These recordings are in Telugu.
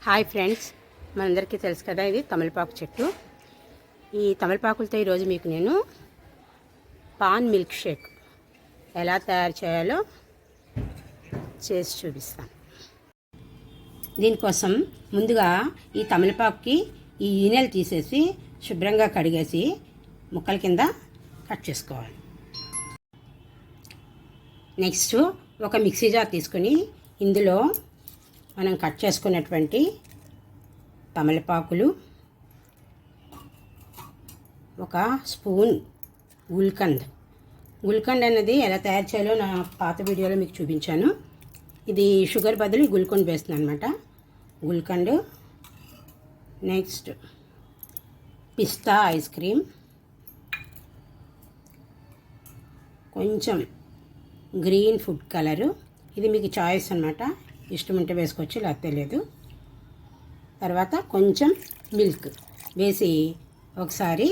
హాయ్ ఫ్రెండ్స్, మనందరికీ తెలుసు కదా, ఇది తమలపాకు చెట్టు. ఈ తమలపాకులతో ఈరోజు మీకు నేను పాన్ మిల్క్ షేక్ ఎలా తయారు చేయాలో చేసి చూపిస్తాను. దీనికోసం ముందుగా ఈ తమలపాకుకి ఈ ఈనెలు తీసేసి శుభ్రంగా కడిగేసి ముక్కల కింద కట్ చేసుకోవాలి. నెక్స్ట్ ఒక మిక్సీ జార్ తీసుకొని ఇందులో మనం కట్ చేసుకున్నటువంటి తమలపాకులు, ఒక స్పూన్ గుల్కండ్ అనేది ఎలా తయారు చేయాలో నా పాత వీడియోలో మీకు చూపించాను. ఇది షుగర్ బదులు గుల్కండ్ వేస్తుంది అనమాట. గుల్కండ్. నెక్స్ట్ పిస్తా ఐస్ క్రీమ్, కొంచెం గ్రీన్ ఫుడ్ కలరు, ఇది మీకు చాయిస్ అనమాట, ఇష్టం ఉంటే వేసుకోవచ్చు, లేకపోతే లేదు. తర్వాత కొంచెం మిల్క్ వేసి ఒకసారి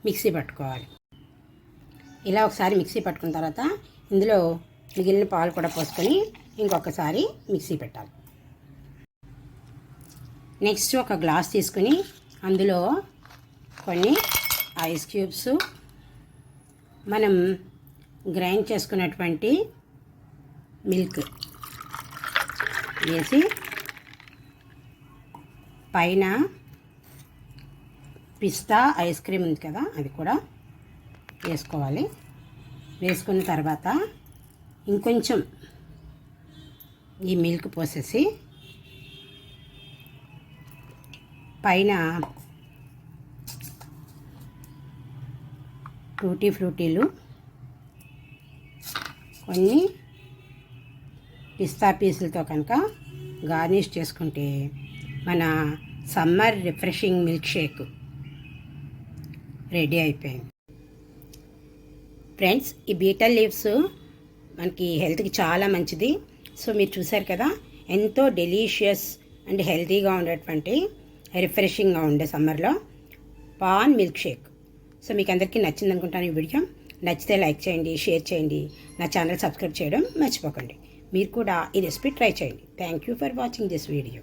మిక్సీ పట్టుకోవాలి. ఇలా ఒకసారి మిక్సీ పట్టుకున్న తర్వాత ఇందులో మిగిలిన పాలు కూడా పోసుకొని ఇంకొకసారి మిక్సీ పెట్టాలి. నెక్స్ట్ ఒక గ్లాస్ తీసుకుని అందులో కొన్ని ఐస్ క్యూబ్స్, మనం గ్రైండ్ చేసుకున్నటువంటి మిల్క్ వేసి పైన పిస్తా ఐస్ క్రీమ్ ఉంది కదా, అది కూడా వేసుకోవాలి. వేసుకున్న తర్వాత ఇంకొంచెం ఈ మిల్క్ పోసేసి పైన టూటీ ఫ్రూటీలు, కొన్ని పిస్తా పీసులతో కనుక గార్నిష్ చేసుకుంటే మన summer refreshing milk shake ready అయిపోయింది. ఫ్రెండ్స్, ఈ బీటల్ లీవ్స్ మనకి హెల్త్కి చాలా మంచిది. సో మీరు చూసారు కదా, ఎంతో డెలీషియస్ అండ్ హెల్తీగా ఉండేటువంటి రిఫ్రెషింగ్గా ఉండే సమ్మర్లో పాన్ మిల్క్ షేక్. సో మీకు అందరికీ నచ్చింది అనుకుంటాను ఈ వీడియో. నచ్చితే లైక్ చేయండి, షేర్ చేయండి, నా ఛానల్ సబ్స్క్రైబ్ చేయడం మర్చిపోకండి. మీరు కూడా ఈ రెసిపీ ట్రై చేయండి. Thank you for watching this video.